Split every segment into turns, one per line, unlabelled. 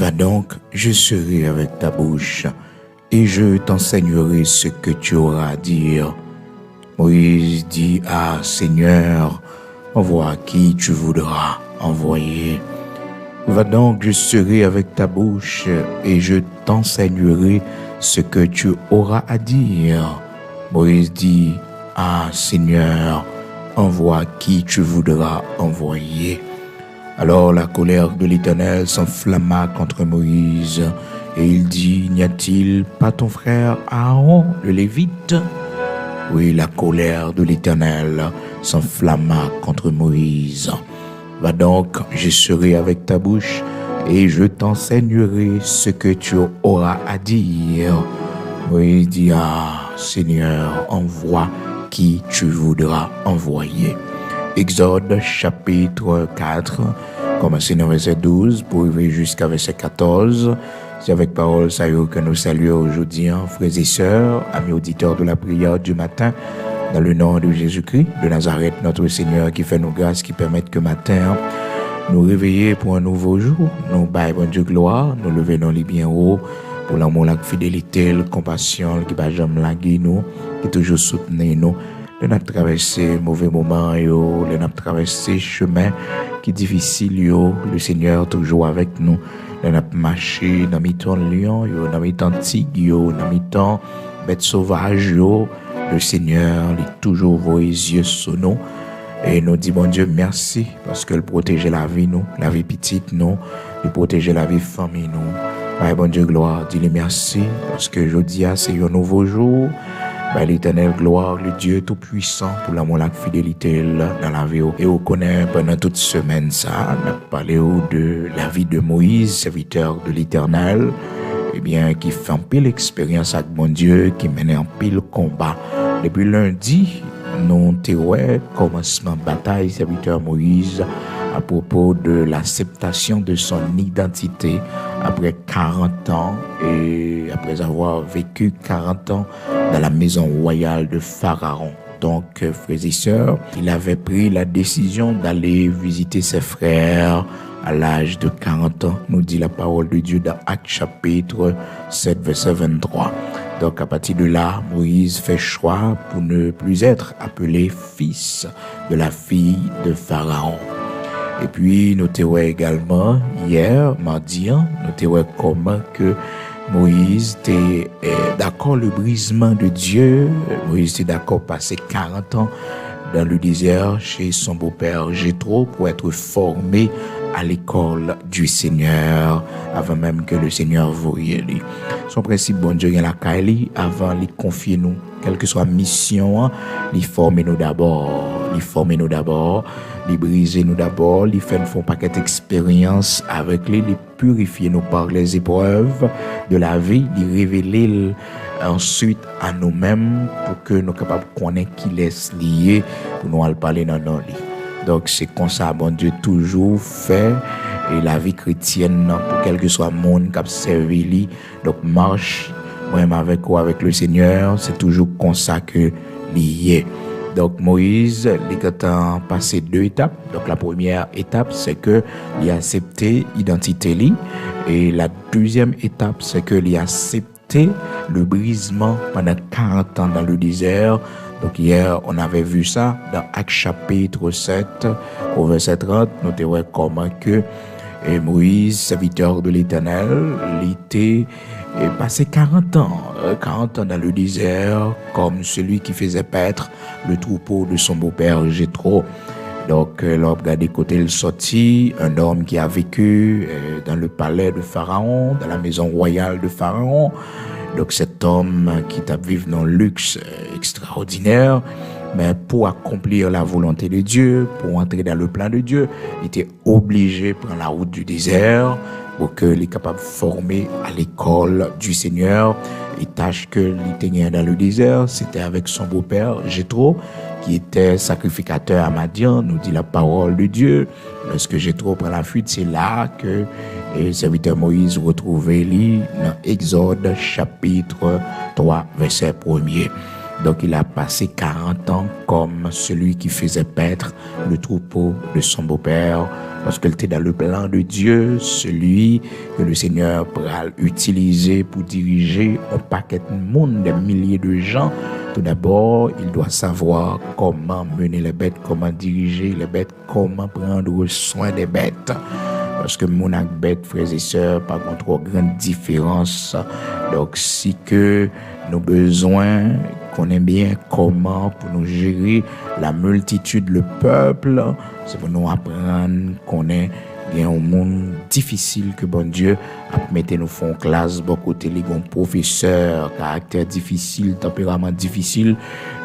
Va donc, je serai avec ta bouche, et je t'enseignerai ce que tu auras à dire. Moïse dit, ah Seigneur, envoie qui tu voudras envoyer. Va donc, je serai avec ta bouche, et je t'enseignerai ce que tu auras à dire. Moïse dit, ah Seigneur, envoie qui tu voudras envoyer. Alors la colère de l'Éternel s'enflamma contre Moïse, et il dit, n'y a-t-il pas ton frère Aaron, le Lévite? Oui, la colère de l'Éternel s'enflamma contre Moïse. Va donc, je serai avec ta bouche, et je t'enseignerai ce que tu auras à dire. Moïse dit, ah Seigneur, envoie qui tu voudras envoyer. Exode chapitre 4, commencez dans verset 12 pour arriver jusqu'à verset 14. C'est avec parole ça que nous saluons aujourd'hui, frères et sœurs, amis auditeurs de la prière du matin, dans le nom de Jésus-Christ de Nazareth, notre Seigneur, qui fait nos grâces, qui permettent que matin, nous réveiller pour un nouveau jour. Nous baillons bon Dieu gloire, nous lever nos lits bien haut pour l'amour, la fidélité, la compassion, qui va jamais laguer nous, qui toujours soutenir nous. Nous avons traversé mauvais moments, nous avons traversé chemin qui est difficile, le Seigneur toujours avec nous. Nous avons marché dans mi-temps lion, dans mi-temps tigre, dans mi-temps bête sauvage, le Seigneur est toujours vos yeux sur nous. Et nous disons, bon Dieu, merci parce que le protéger la vie, nous, la vie petite, nous, le protéger la vie famille, nous. Bon Dieu, gloire, dis-le merci parce que jeudi, c'est un nouveau jour. L'Éternel, gloire, le Dieu tout-puissant pour l'amour, la fidélité dans la vie. Et on connaît pendant toute semaine ça, on a parlé de la vie de Moïse, serviteur de l'Éternel, eh bien, qui fait un pile expérience avec mon Dieu, qui mène un pile combat. Depuis lundi, nous avons commencement bataille, serviteur Moïse, à propos de l'acceptation de son identité après 40 ans et après avoir vécu 40 ans dans la maison royale de Pharaon. Donc, frères et sœurs, il avait pris la décision d'aller visiter ses frères à l'âge de 40 ans, nous dit la parole de Dieu dans Actes chapitre 7, verset 23. Donc, à partir de là, Moïse fait choix pour ne plus être appelé fils de la fille de Pharaon. Et puis, nous avons également, hier, mardi, nous avons comment que Moïse était d'accord le brisement de Dieu. Moïse était d'accord passer 40 ans dans le désert chez son beau-père Jéthro pour être formé à l'école du Seigneur avant même que le Seigneur voyait lui. Son principe, bon Dieu, il la caille avant de confier nous, quelle que soit mission, il former nous d'abord, il briser nous d'abord, il fait un paquet d'expériences avec lui, il purifier nous par les épreuves de la vie, il révéler ensuite à nous-mêmes pour que nous soyons capables de connaître qui laisse lié pour nous aller parler dans nos lits. Donc c'est comme ça, bon Dieu toujours fait et la vie chrétienne pour quel que soit le monde qui a servi, donc marche même avec le Seigneur, c'est toujours comme ça que lié. Donc Moïse, il a passé 2 étapes. Donc la première étape, c'est que il a accepté l'identité et la deuxième étape, c'est que il a accepté le brisement pendant 40 ans dans le désert. Donc hier, on avait vu ça dans Actes chapitre 7 au verset 30. Nous avons comment que Moïse, serviteur de l'Éternel, il était passé 40 ans dans le désert comme celui qui faisait paître le troupeau de son beau-père Jéthro. Donc, l'homme regardé côté le sorti, un homme qui a vécu dans le palais de Pharaon, dans la maison royale de Pharaon. Donc, cet homme qui t'a vécu dans le luxe extraordinaire, mais pour accomplir la volonté de Dieu, pour entrer dans le plan de Dieu, il était obligé de prendre la route du désert pour qu'il soit capable de former à l'école du Seigneur. Et tâche que l'Iténien dans le désert, c'était avec son beau-père Jéthro, qui était sacrificateur à Madian, nous dit la parole de Dieu. Lorsque Jéthro prend la fuite, c'est là que le serviteur Moïse retrouvait lui dans Exode chapitre 3, verset 1er. Donc il a passé 40 ans comme celui qui faisait paître le troupeau de son beau-père, parce qu'il était dans le plan de Dieu, celui que le Seigneur pourra utiliser pour diriger un paquet de monde, des milliers de gens. Tout d'abord, il doit savoir comment mener les bêtes, comment diriger les bêtes, comment prendre soin des bêtes. Parce que mon ak bête, frères et sœurs, par contre, trop grande différence. Donc, si que nos besoins, qu'on aime bien comment pour nous gérer la multitude, le peuple, c'est pour nous apprendre qu'on est bien un monde difficile que bon Dieu a mettre nous font classe bon côté les gon professeur caractère difficile tempérament difficile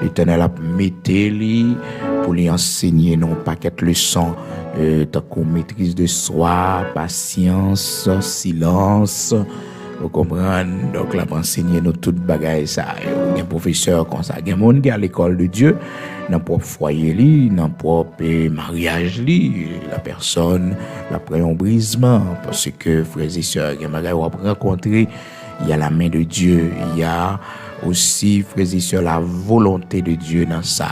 l'Éternel a mettre lui pour lui enseigner non paquet leçons tant qu'on maîtrise de soi, patience, silence. Vous comprenez? Donc, là, enseigner nous toute bagaille ça. Il y a un professeur comme ça. Il y a un monde qui est à l'école de Dieu, dans le propre foyer, dans le propre mariage, la personne, après un brisement. Parce que, frères et sœurs, il y a un bagaille où on rencontrer, il y a la main de Dieu, il y a aussi, frères et sœurs, la volonté de Dieu dans ça.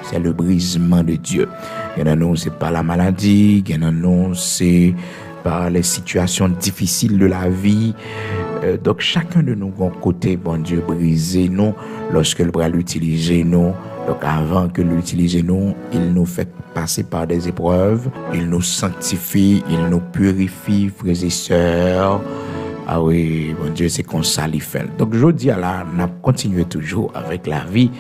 C'est le brisement de Dieu. Il y en a nous, c'est pas la maladie, il y en a nous, c'est par les situations difficiles de la vie. Donc, chacun de nous, bon côté, bon Dieu, briser nous, lorsque le bras l'utilise nous. Donc, avant que l'utilise nous, il nous fait passer par des épreuves, il nous sanctifie, il nous purifie, frères et sœurs. Ah oui, bon Dieu, c'est comme ça qu'il fait. Donc, je dis, là, on a continué toujours avec la vie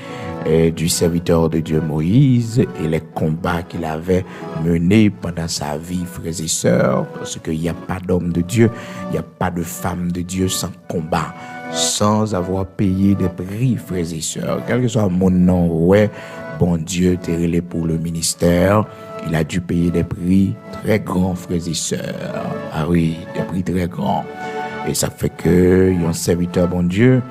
du serviteur de Dieu Moïse et les combats qu'il avait menés pendant sa vie, frères et sœurs, parce qu'il n'y a pas d'homme de Dieu, il n'y a pas de femme de Dieu sans combat, sans avoir payé des prix, frères et sœurs. Quel que soit mon nom, ouais, bon Dieu, t'es relé pour le ministère, il a dû payer des prix très grands, frères et sœurs. Ah oui, des prix très grands. Et ça fait que un serviteur bon Dieu,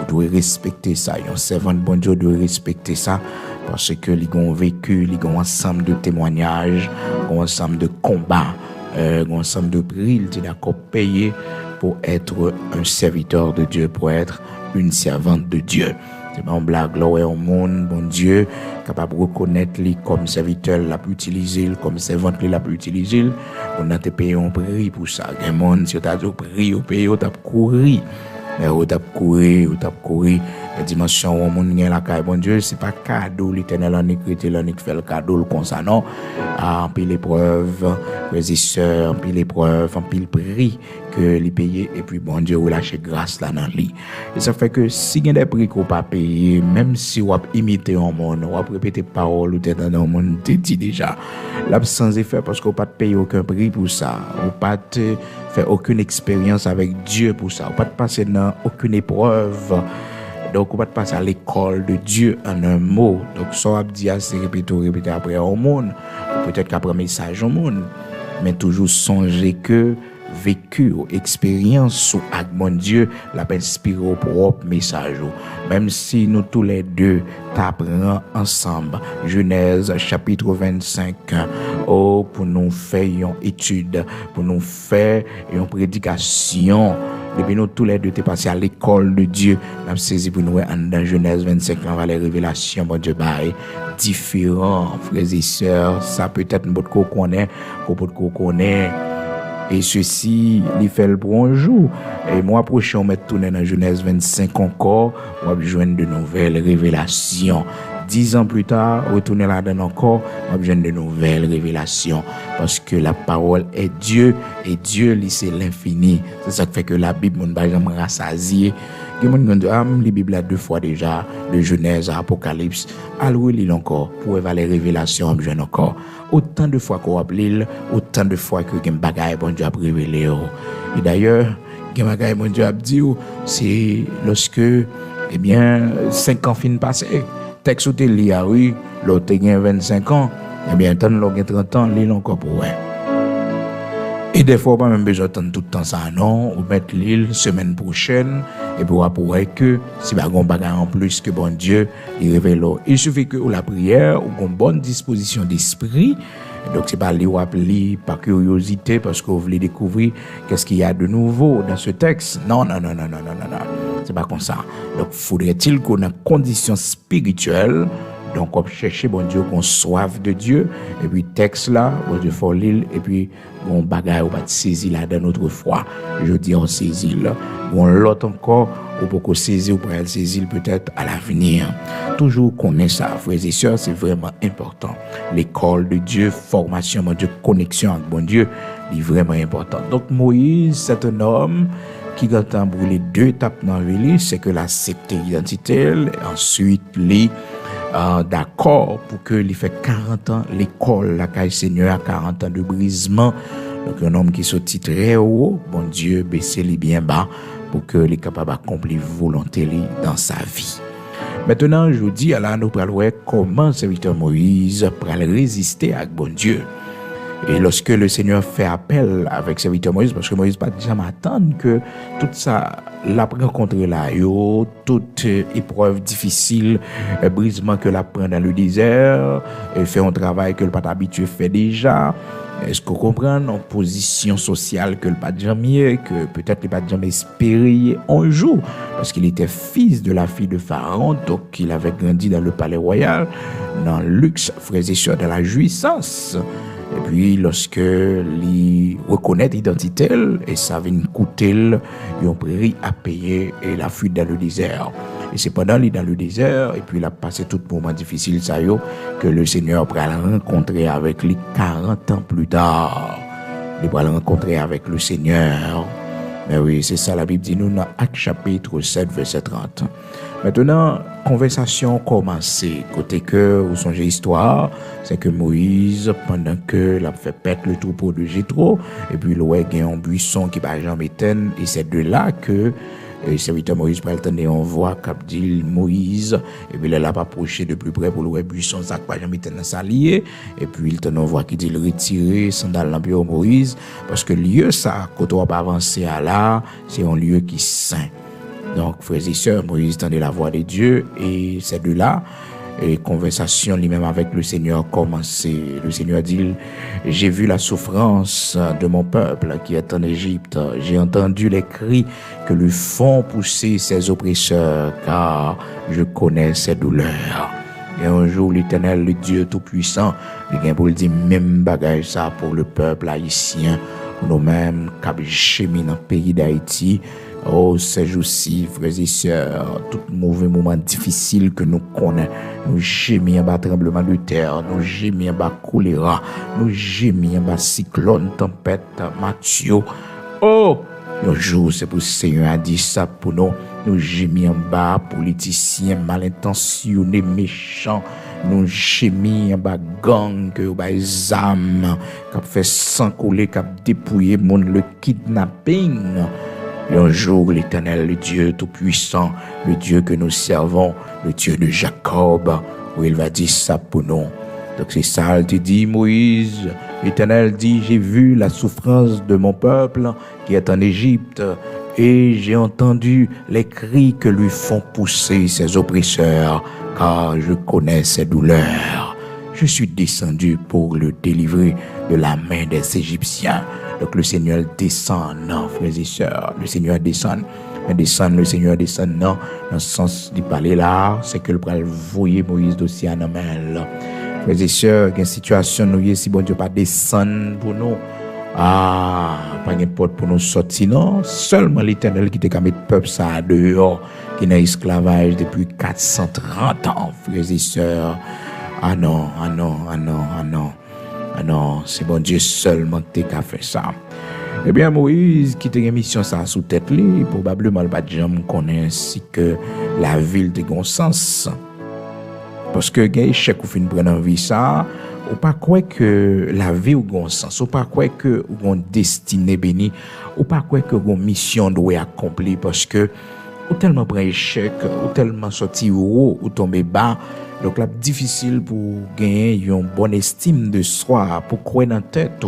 vous devez respecter ça. Un servant bon Dieu doit respecter ça parce que ils ont vécu, ils ont un ensemble de témoignages, un ensemble de combats, un ensemble de prix, ils sont d'accord payé pour être un serviteur de Dieu, pour être une servante de Dieu. C'est pas une blague, là, au monde, bon Dieu, capable de reconnaître lui comme serviteur, l'a pu utiliser, comme servante, l'a pu utiliser. On a te payé un prix pour ça. Il y a un monde, si on t'a dit prix, on paye, on t'a couru. Mais on t'a couru. La dimension où on monde la caille, bon Dieu, c'est pas cadeau, l'Éternel en écrit, l'on fait le cadeau, comme ça, non. En pile l'épreuve, frères et sœurs, en pile l'épreuve, en pile prix que les payer, et puis bon Dieu, vous lâchez grâce là dans lui. Et ça fait que si il y a des prix qu'on pas payer, même si on imite un monde, on répéter parole ou t'es dans un monde, t'es dit déjà, l'absence effet parce qu'on pas payer aucun prix pour ça, on pas faire aucune expérience avec Dieu pour ça, on pas passer dans aucune épreuve. Donc, on va passer à l'école de Dieu en un mot. Donc, ça va dire, c'est répéter après au monde. Peut-être qu'après message au monde. Mais toujours songer que vécu, expérience sous avec mon Dieu, l'a inspiré au propre message. Même si nous tous les deux t'apprenons ensemble. Genèse chapitre 25. Pour nous faire une étude, pour nous faire une prédication. Depuis nous tous les deux t'es passé à l'école de Dieu. Nous avons saisi pour nous dans Genèse 25, on va les révélations, bon Dieu, différents, frères et sœurs. Ça peut-être nous connaît. Et ceci, il fait le bon jour. Et moi, prochain, on va tourner dans Genèse 25 encore. On va joindre de nouvelles révélations. 10 ans plus tard, retourner là-dedans encore, on va joindre de nouvelles révélations. Parce que la parole est Dieu. Et Dieu, c'est l'infini. C'est ça qui fait que la Bible, on ne va jamais rassasier. Il y a des gens qui Bible a 2 fois déjà, de Genèse à Apocalypse. Alors, il encore, pour évaluer les révélations, on joindre encore. Autant de fois qu'on a l'île, autant de fois que un bagaille bon Dieu a révélé. Et d'ailleurs, un bagaille bon Dieu a dit, c'est lorsque, 5 ans fin passé, texte où tu lis, oui, l'autre a 25 ans, tant l'autre a 30 ans, l'île encore pour ouais. Et des fois, pas même besoin d'attendre tout le temps ça, non, ou mettre l'île semaine prochaine, et pour que si vous avez un bagage en plus que bon Dieu, il révèle. Il suffit que la prière, ou une bonne disposition d'esprit, donc c'est pas lire ou appeler par curiosité, parce que vous voulez découvrir qu'est-ce qu'il y a de nouveau dans ce texte. Non. C'est pas comme ça. Donc, faudrait-il qu'on ait une condition spirituelle. Donc, on cherche, bon Dieu, qu'on soif de Dieu. Et puis, texte là, bon Dieu, faut lire. Et puis, on bagaille, on va saisir là dans notre foi. Je dis, on saisit là. Bon, l'autre encore, on peut saisir, on pourrait le saisir peut-être à l'avenir. Toujours connaître ça, frères et sœurs, c'est vraiment important. L'école de Dieu, formation, mon Dieu, connexion avec bon Dieu, est vraiment important. Donc, Moïse, c'est un homme qui a brûlé 2 étapes dans la vie, c'est que l'accepter l'identité, ensuite, les d'accord pour que il fait 40 ans l'école la caille Seigneur à 40 ans de brisement. Donc un homme qui sortit très haut, bon Dieu baisser les bien bas pour que il est capable d'accomplir volonté dans sa vie. Maintenant, je vous dis là nous allons voir comment serviteur Moïse pour résister à bon Dieu. Et lorsque le Seigneur fait appel avec serviteur Moïse, parce que Moïse pas déjà m'attendre que tout ça l'a rencontré là, toute épreuve difficile, brisement que l'a prend dans le désert, fait un travail que le pas habitué fait déjà. Est-ce qu'on comprend en position sociale que le pas jamais, que peut-être le pas jamais espéré un jour, parce qu'il était fils de la fille de Pharaon, donc il avait grandi dans le palais royal, dans le luxe, frères et sœurs, dans la jouissance. Et puis, lorsque il reconnaît l'identité, et ça vient coûter, ils ont pris à payer et la fuite dans le désert. Et c'est pendant qu'il est dans le désert, et puis il a passé tout moment difficile, ça y est, que le Seigneur va le rencontrer avec lui 40 ans plus tard. Il va le rencontrer avec le Seigneur. Mais oui, c'est ça, la Bible dit nous dans Actes chapitre 7, verset 30. Maintenant, conversation commencée. Côté que, vous songez histoire, c'est que Moïse, pendant que l'a fait pète le troupeau de Jéthro, et puis il y a un buisson qui va jamais éteindre, et c'est de là que le serviteur Moïse prend le temps et on voit cap dit Moïse, et puis il l'a approché de plus près pour le buisson, ça va jamais éteindre sa lié, et puis il t'en voit qui dit le retirer sandal dans pied Moïse, parce que lieu ça, quand on va avancer à là, c'est un lieu qui est saint. Donc, frères et sœurs, Moïse tendait la voix de Dieu et c'est de là, et conversation lui-même avec le Seigneur commençait. Le Seigneur dit, j'ai vu la souffrance de mon peuple qui est en Égypte. J'ai entendu les cris que lui font pousser ses oppresseurs, car je connais ses douleurs. Et un jour, l'Éternel, le Dieu Tout-Puissant, il vient pour le dire, même bagage ça pour le peuple haïtien, pour nous-mêmes, qui chemin dans le pays d'Haïti. Oh, ces jours-ci, frères et sœurs, tout mauvais moment difficile que nous connaissons, nous gémissons en bas tremblement de terre, nous gémissons en bas choléra, nous gémissons en bas cyclone, tempête, Mathieu. Oh, un jour, c'est pour le Seigneur a dit ça pour nous. Nous gémissons en bas politiciens mal intentionnés, méchants. Nous gémissons en bas gang, que les âmes, qui fait sang coller, qui dépouillé le kidnapping. Et un jour, l'Éternel, le Dieu Tout-Puissant, le Dieu que nous servons, le Dieu de Jacob, où il va dire ça pour nous. Donc c'est ça, il te dit, Moïse, l'Éternel dit, j'ai vu la souffrance de mon peuple qui est en Égypte, et j'ai entendu les cris que lui font pousser ses oppresseurs, car je connais ses douleurs. Je suis descendu pour le délivrer de la main des Égyptiens. Donc le Seigneur descend, non, frères et sœurs, le Seigneur descend. Mais descend, le Seigneur descend, non, dans le sens du parler là, c'est que le bras voyer Moïse dossier à nos mains. Frères et sœurs, il y a une situation, nous, si bon Dieu pas descendre pour nous, pas n'importe pour nous sortir, non, seulement l'Éternel qui te permet de peuple ça dehors, qui est en esclavage depuis 430 ans, frères et sœurs. Ah non, c'est bon Dieu seulement qui a fait ça. Eh bien, Moïse, qui a une mission ça sous tête, probablement le pas de gens connaît ainsi que la ville de bon sens. Parce que, il y a échec ou fin de prendre en vie ça, ou pas quoi que la vie ou bon sens, ou pas quoi que ou destinée bénie, ou pas quoi que une mission doit accomplir parce que, ou tellement prend échec, ou tellement sorti haut, ou tomber bas. Donc, là, difficile pour gagner une bonne estime de soi, pour croire dans la tête.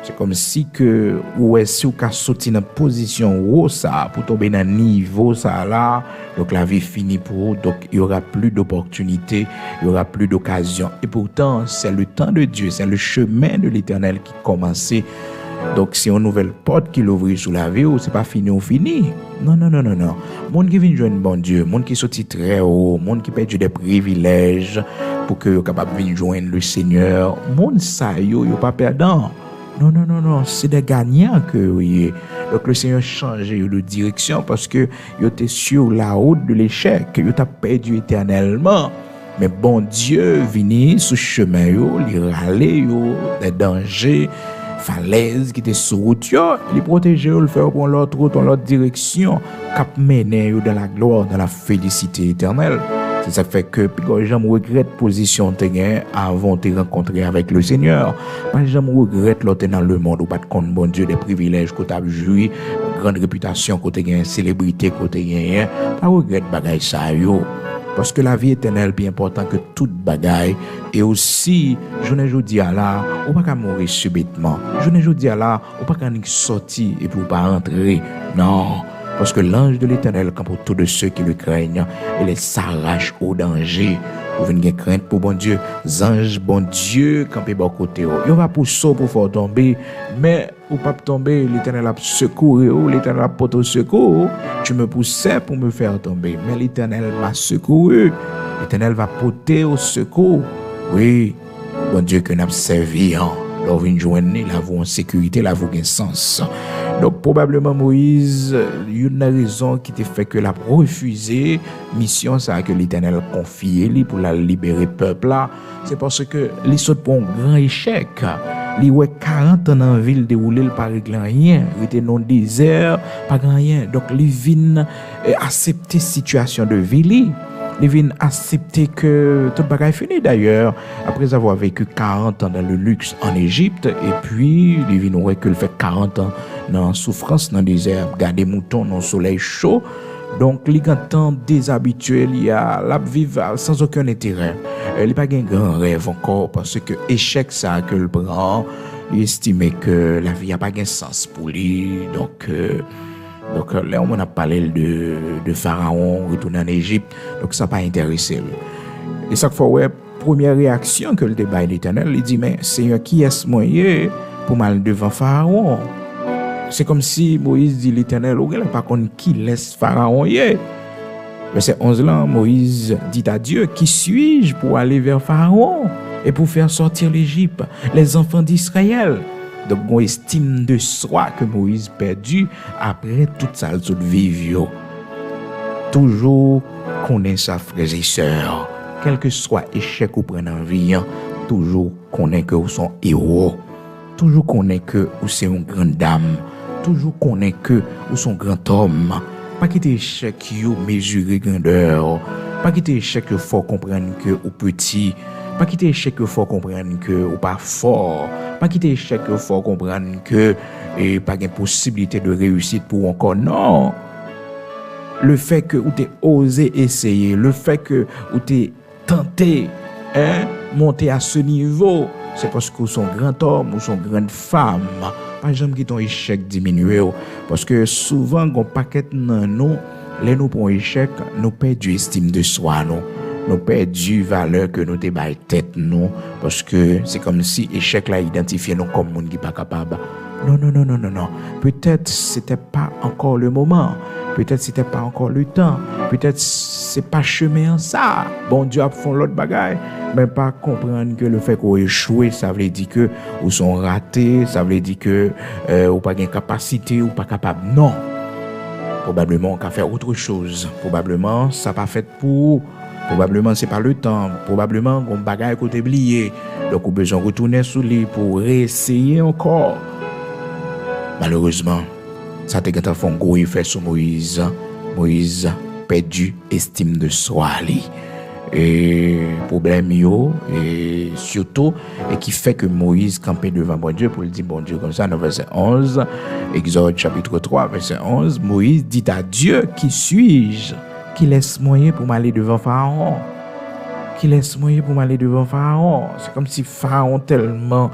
C'est comme si que, ou est-ce que vous sorti dans une position haut, ça, pour tomber dans un niveau, ça, là. Donc, la vie finit pour vous. Donc, il n'y aura plus d'opportunités, il n'y aura plus d'occasions. Et pourtant, c'est le temps de Dieu, c'est le chemin de l'Éternel qui commençait. Donc, c'est une nouvelle porte qui l'ouvre sous la vie, ou c'est pas fini ou fini. Non, non, non, non, non. Monde qui vient joindre bon Dieu, monde qui sortit très haut, monde qui perd des privilèges pour que soit capable de joindre le Seigneur. Monde ça, yo pas perdant. Non, non, non, non, c'est des gagnants que oui. Donc le Seigneur change de direction parce que yo était sur la route de l'échec, yo t'a perdu éternellement. Mais bon Dieu vini sous chemin yo, li râler yo des dangers, falaises qui étaient sur route yo, li protéger yo, le faire pour l'autre route, dans l'autre direction, cap mener yo dans la gloire, dans la félicité éternelle. C'est ça fait que j'aime regrette position te gain avant de rencontrer avec le Seigneur. Pas j'aime regrette l'autre dans le monde ou pas de compte bon Dieu des privilèges que tu as joui, grande réputation que tu gain, célébrité que tu gain. Pas regrette bagaille ça yo. Parce que la vie éternelle est bien importante que toute bagaille. Et aussi, je ne dis à là, on pas qu'à mourir subitement. Je ne dis à là, on pas qu'à sortir et pour pas rentrer. Non. Parce que l'ange de l'Éternel campe autour de ceux qui le craignent et les s'arrache au danger. Vous venez craindre pour bon Dieu. Ange, bon Dieu, camper bon côté. Il va pour ça pour faire tomber. Mais, ou pas tomber, l'Éternel a secouru, l'Éternel a porté au secours. Tu me poussais pour me faire tomber. Mais l'Éternel m'a secouru. L'Éternel va porter au secours. Oui, bon Dieu que nous avons servi. Là, vous joignez, là, vous en sécurité, là, vous avez un sens. Donc, probablement, Moïse, il y a une raison qui te fait que l'a refusé mission, ça que l'Éternel a confié lui pour la libérer peuple là. C'est parce que il saute pour un grand échec. Il y a 40 ans dans la ville déroulé par rien. Il était non désert, pas rien. Donc, il vient accepter situation de ville. Il vient accepter que tout bagaille fini d'ailleurs, après avoir vécu 40 ans dans le luxe en Égypte, et puis il vient voir qu'il fait 40 ans dans la souffrance dans le désert, garder moutons dans le soleil chaud. Donc, il est temps déshabitué, il a la vivre sans aucun intérêt. Il n'a pas un grand rêve encore parce que échec ça que le prend, il estime que la vie n'a pas de sens pour lui. Donc là, on a parlé de Pharaon retourner en Égypte, donc ça n'a pas intéressé. Et chaque fois, ouais, première réaction que le débat est l'Éternel, il dit, mais Seigneur, qui est-ce moyen pour mal devant Pharaon? C'est comme si Moïse dit l'Éternel, ou il pas contre qui laisse Pharaon y. Verset 11 là, Moïse dit à Dieu, qui suis-je pour aller vers Pharaon et pour faire sortir l'Égypte, les enfants d'Israël? Donc, on estime de soi que Moïse perdu après toute sa vie. Toujours connaît sa frères et sœurs, quel que soit échec ou prenne en vie, toujours connaît que vous sont héros, toujours connaît que vous c'est une grande dame, toujours connaît que vous sont grand homme. Pas quitter échec yo mesurer grandeur, pas quitter échec yo faut comprendre que ou petit, pas quitter échec yo faut comprendre que ou pas fort, pas quitter échec yo faut comprendre que et pas de possibilité de réussite pour encore non. Le fait que ou t'es osé essayer, le fait que ou t'es tenté monter à ce niveau, c'est parce que vous sont grand homme ou sont grande femme. Pas jamais qui ton échec diminué parce que souvent gon paquet nan nous les nous pour échec nous perdons estime de soi nous perdons valeur que nous te bail tête nous parce que c'est comme si échec là identifié nous comme monde qui pas capable. Non. Peut-être c'était pas encore le moment. Peut-être c'était pas encore le temps. Peut-être c'est pas chemin ça. Bon Dieu a fait l'autre bagaille. Mais pas comprendre que le fait qu'on échoué, ça veut dire que ou sont ratés, ça veut dire que ou pas de capacité ou pas capable. Non. Probablement on va faire autre chose. Probablement ça pas fait pour. Probablement c'est pas le temps. Probablement on bagaille côté oublié. Donc on besoin retourner sur lui pour réessayer encore. Malheureusement, ça te fait un gros effet sur Moïse. Moïse perdu estime de soi. Et problème et surtout et qui fait que Moïse campait devant bon Dieu pour lui dire bon Dieu comme ça dans verset 11, Exode chapitre 3 verset 11, Moïse dit à Dieu, qui suis-je qui laisse moyen pour m'aller devant Pharaon? Qui laisse moyen pour m'aller devant Pharaon? C'est comme si Pharaon tellement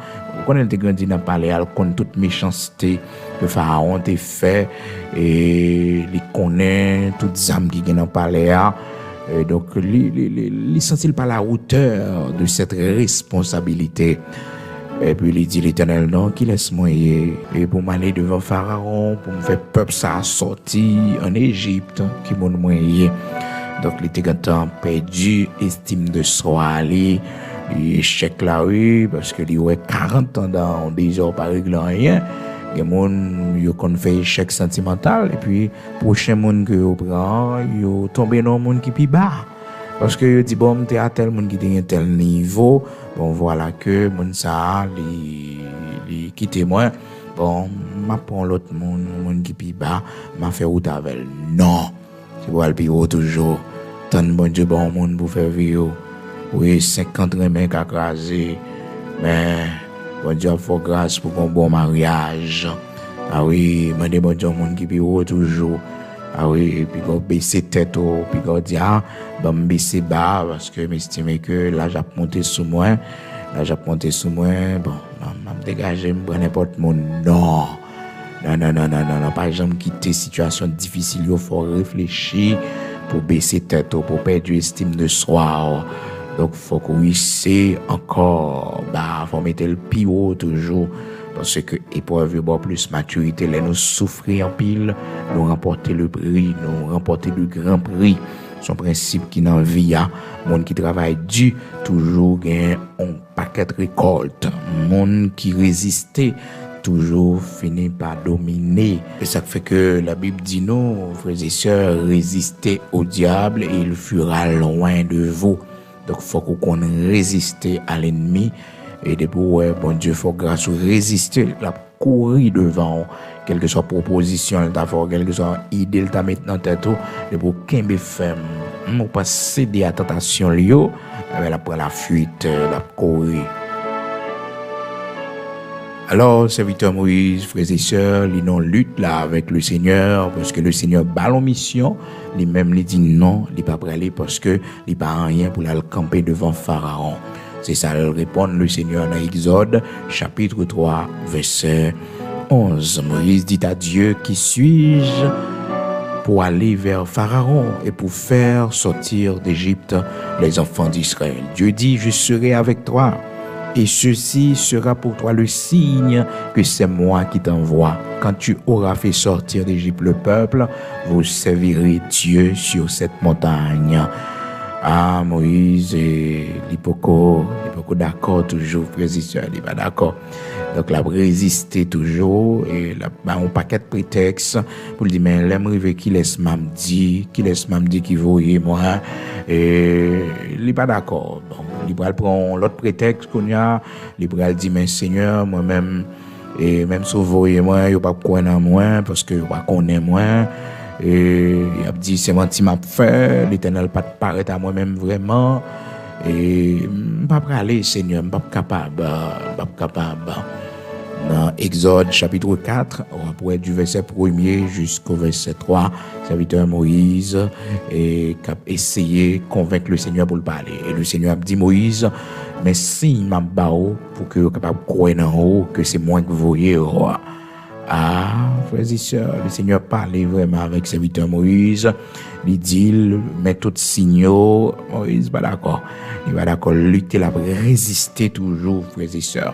quand elle était grandi dans le palais, elle connaît toute méchanceté que Pharaon t'a fait et il connaît toutes les âmes qui sont dans le palais. Et donc, il ne sentit pas la hauteur de cette responsabilité. Et puis il dit l'Éternel, non, qui laisse moi et pour m'aller devant Pharaon, pour me faire peuple ça sortir en Égypte, qui m'ont moyen. Donc il était content, perdu, estime de soi, aller, échec là, oui, parce que il ouais 40 ans dans des heures par règle rien. Il y a des gens qui ont fait échec sentimental, et puis, prochain monde que vous prenez, ils tombent dans un monde qui est plus bas. Parce que dit bon t'es à tel monde qui est à tel niveau, bon voilà que monde ça li quitter moi, bon m'a prend l'autre monde qui pi bas, m'a fait route avec non. C'est pour le pire toujours. Tant bon Dieu bon monde pour faire vivre. Oui, 50 remèdes à craser. Mais bon Dieu faut grâce pour un bon mariage. Ah oui, mais bon Dieu monde qui pi haut toujours. Ah oui, puis qu'on baisser tête, puis qu'on dit, ah, ben, baisser bas, parce que m'estime que là, j'ai monté sous moi, bon, m'a dégagé, me prendre n'importe mon non. Non, par exemple, quitter situation difficile, il faut réfléchir pour baisser tête, pour perdre l'estime de soi. Donc, faut qu'on essaie encore, faut mettre le pivot toujours. Parce que épreuve bon plus maturité, là nous souffrir en pile, nous remporter le prix, nous remporter le grand prix. Son principe qui dans vie a, monde qui travaille dur toujours gagne un paquet de récolte. Monde qui résistait toujours finit par dominer. Et ça fait que la Bible dit non, frères et sœurs, résistez au diable et il fuira loin de vous. Donc faut qu'on résiste à l'ennemi. Et depuis, ouais, bon Dieu, faut grâce résister, la courir devant, quelle que soit proposition, quelle que soit idée, ta mettre dans tête, de pour qu'un ferme, on pas céder à tentation, lio, mais la prend la fuite, la courir. Alors, serviteur Moïse, frères et sœurs, ils n'ont lutte là avec le Seigneur, parce que le Seigneur ballon mission, lui-même, il dit non, il pas prêt aller parce que il pas rien pour aller camper devant Pharaon. C'est ça, répond le Seigneur dans Exode, chapitre 3, verset 11. Moïse dit à Dieu, qui suis-je pour aller vers Pharaon et pour faire sortir d'Égypte les enfants d'Israël? Dieu dit, je serai avec toi. Et ceci sera pour toi le signe que c'est moi qui t'envoie. Quand tu auras fait sortir d'Égypte le peuple, vous servirez Dieu sur cette montagne. Ah, Moïse, l'hypoco d'accord toujours, président, il n'est pas d'accord. Donc, la résister toujours, et là, on paquet de prétextes pour dire, mais l'aimerait qui laisse m'amdi, qui voyait moi, et il n'est pas d'accord. Donc, il prend l'autre prétexte qu'on a, il dit, mais Seigneur, moi-même, et même si vous voyez moi, il n'y a pas de quoi dans moi, parce que vous connaissez moi. Et il a dit, c'est moi qui m'a fait, l'Éternel pas paraître à moi-même vraiment. Et je ne peux pas aller, Seigneur, je ne suis pas capable. Dans Exode chapitre 4, on pourrait du verset 1er jusqu'au verset 3, serviteur Moïse et a essayé de convaincre le Seigneur pour le parler. Et le Seigneur a dit, Moïse, mais si m'a bao pour que vous capable de croire en haut que c'est moi que vous voyez, roi. Ah, frères et sœurs, le Seigneur parlait vraiment avec serviteur Moïse. Il dit, met tout signaux. Moïse, pas d'accord. Il va d'accord lutter, la résister toujours, frères et sœurs.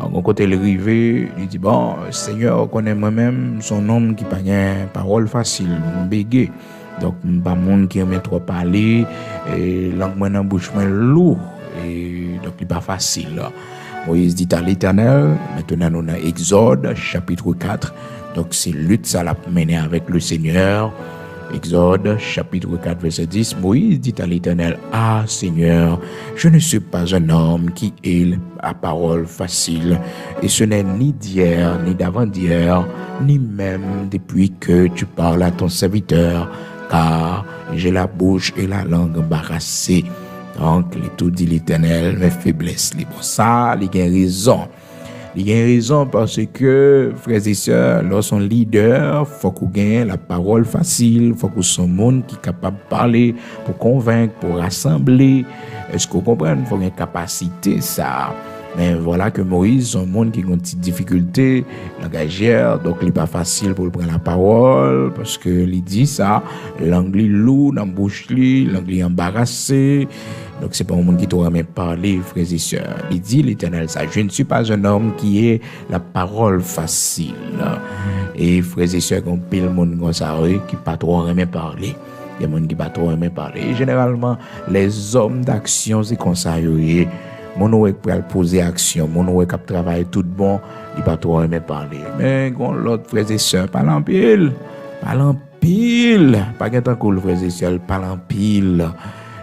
Quand côté le rivé, il dit, bon, Seigneur, connaît moi-même, son homme qui n'a pas une parole facile, bégué. Donc, pas monde qui aime trop parler, et langue dans la bouche, lourd. Et donc, il n'est pas facile. Moïse dit à l'Éternel, maintenant nous dans Exode chapitre 4, donc c'est lutte ça l'a mené avec le Seigneur. Exode chapitre 4 verset 10, Moïse dit à l'Éternel, ah Seigneur, je ne suis pas un homme qui ait la parole facile, et ce n'est ni d'hier, ni d'avant-hier, ni même depuis que tu parles à ton serviteur, car j'ai la bouche et la langue embarrassées. Donc, tout dit l'Éternel, mes faiblesses. Bon, ça, il y a raison. Il y a raison parce que, frères et sœurs, lorsqu'on leader, il faut qu'on gagne la parole facile, il faut qu'on soit un monde qui est capable de parler, pour convaincre, pour rassembler. Est-ce que vous comprenez? Il faut une capacité, ça. Mais voilà que Moïse, un monde qui a une petite difficulté langagière, donc il n'est pas facile pour prendre la parole, parce que il dit ça, l'anglais lourd dans la bouche, l'anglais embarrassé. Donc c'est pas un monde qui t'aura même parlé, frères et sœurs. Il dit l'Éternel ça, je ne suis pas un homme qui ait la parole facile. Et frères et sœurs, on pile le monde comme ça, qui pas trop aimer parler. Il y a des gens qui pas trop aimer parler. Et généralement, les hommes d'action, c'est comme ça, mon oué pour poser action, mon oué qui travaille tout bon, il pas trop aimer parler. Mais quand l'autre frères et sœurs parle en pile, pas qu'un cool frères et sœurs parle en pile.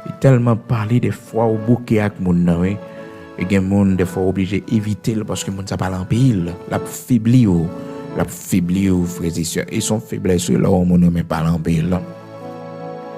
Il tellement parler des fois au bouquet avec mon nom, et gen moun des fois obligé éviter parce que moun ça parle en pile, la faibli ou frères et sœurs, et son faiblesse là on moun même parle en pile.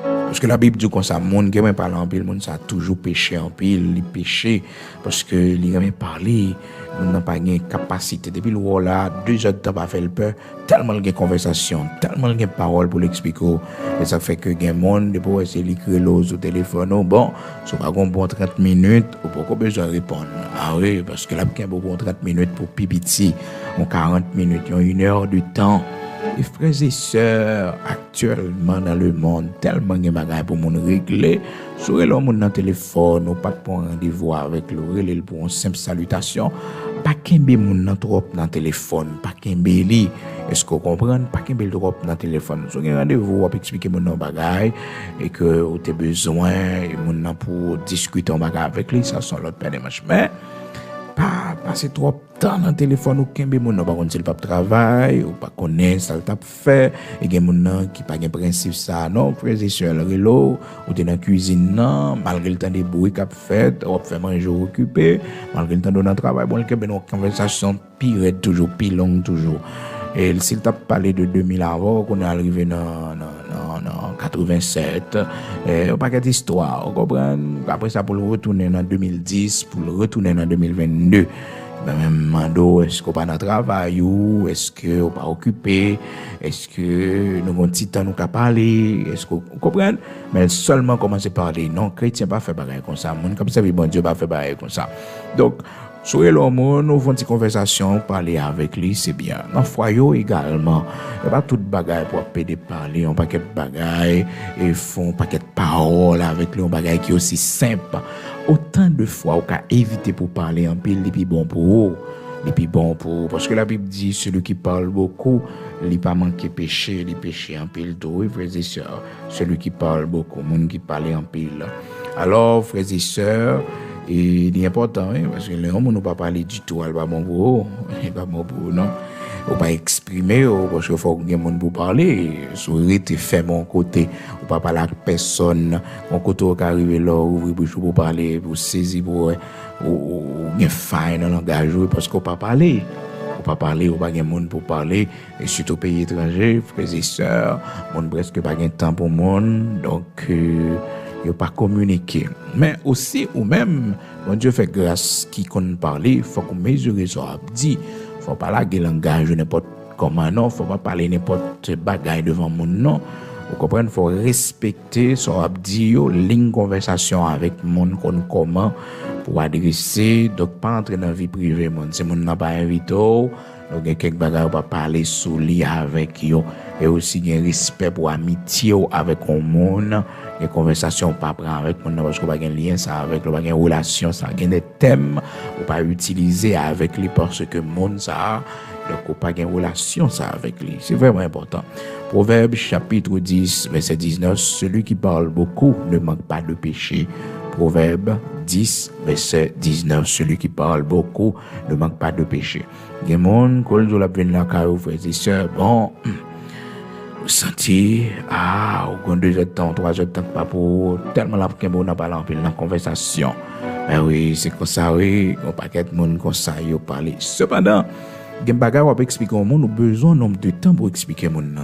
Parce que la Bible dit comme ça, monde qui aime parler en pile, monde ça a toujours péché en pile, il péché parce que il aime parler, on n'a pas une capacité depuis le là 2 heures de temps pas faire le peur, tellement de conversation, tellement de paroles pour l'expliquer, et ça fait que gen monde pour essayer d'écrire l'os au téléphone, bon, so pas bon 30 minutes, ou pas besoin de répondre. Ah oui, parce que là il y a bon 30 minutes pour pipiti, on 40 minutes, on 1 heure de temps. Les frères et sœurs, actuellement dans le monde, tellement de choses pour nous régler. Sur le monde dans le téléphone, ou pas pour un rendez-vous avec le relais pour une simple salutation. Pas qu'un moun trop dans le téléphone, pas qu'un li. Est-ce que vous comprenez? Pas qu'un trop dans le téléphone. Sur un rendez-vous, on peut expliquer mon bagage et que vous avez besoin moun pour discuter en bagage avec lui, ça sont l'autre paire de manches. Mais pas passer trop de temps dans le téléphone ou kembe moun nan pa konn s'il pa travail ou pas connaît ça le t'a fait et gen moun nan qui pas gen principe ça non frère et sœur le relo ou t'es dans cuisine non malgré le temps de bruit qu'a fait ou fait manger occupé malgré le temps de travail bon le kembe une conversation pire toujours plus longue toujours. Et s'il t'a parlé de 2000 avant qu'on est arrivé dans 87 on pas d'histoire on comprend après ça pour le retourner en 2010 pour le retourner en 2022 ben même mando est-ce qu'on pas dans travail ou est-ce que on pas occupé est-ce que nous avons petit temps nous ca parler est-ce qu'on comprend mais seulement commencer à parler non chrétien pas faire pareil comme ça monde comme ça bon Dieu pas faire pareil comme ça donc sur l'homme, nous avons une conversation, parler avec lui, c'est bien. Dans le foyer également, il n'y a pas tout de bagaille pour appeler parler, un paquet de bagaille, et font un paquet de paroles avec lui, un bagaille qui est aussi simple. Autant de fois, on peut éviter pour parler en pile, et puis bon pour vous. Et puis bon pour parce que la Bible dit, celui qui parle beaucoup, il pas manquer péché, il péché en pile tout, frères et sœurs. Celui qui parle beaucoup, monde qui parle en pile. Alors, frères et sœurs, et il est important, parce que les hommes ne pas parler du tout, elle va bon pour pas bon pour non. Ou pas exprimer, parce qu'il faut que monde pour parler. Sourire te fait mon côté, ou pas parler avec personne. Mon côté qui arrive là, ouvrir bouche pour parler, pour saisir, pour ou bien faille dans le langage, parce qu'on pas parler. Ou pas parler, ou pas de monde pour parler, et surtout pays étrangers, frères et sœurs, monde presque pas de temps pour monde, donc il pas communiquer. Mais aussi, ou même, mon Dieu fait grâce qui qu'on parler, il faut qu'on mesure ça. Dit, faut pas la langage n'importe comment, non, faut pas parler n'importe bagaille devant mon non. Vous comprenez, faut respecter son abdi, ligne conversation avec mon qu'on comment pour adresser, donc pas entrer dans la vie privée, mon. Si mon n'a pas invité, donc il y a quelques bagages pour parler sous lui avec yo, et aussi il y a un respect pour amitié avec le monde. Les conversations pas prendre avec mon parce qu'on pas un lien ça avec le pas une relation ça gagne des thèmes ou pas utiliser avec lui parce que monde ça donc on pas une relation ça avec lui c'est vraiment important. Proverbe chapitre 10 verset 19 celui qui parle beaucoup ne manque pas de péché. Proverbe 10 verset 19 celui qui parle beaucoup ne manque pas de péché. Des monde quand on la venir là car frères et sœurs bon vous sentez, au 2 heures de temps, 3 heures de temps, pas pour tellement la qu'un bon n'a pas l'empile dans la conversation. Mais oui, c'est comme ça, oui, on paquet de monde comme ça, y parler. Cependant, il y a un bagage on peut expliquer au monde, nous besoin nombre de temps pour expliquer mon nom.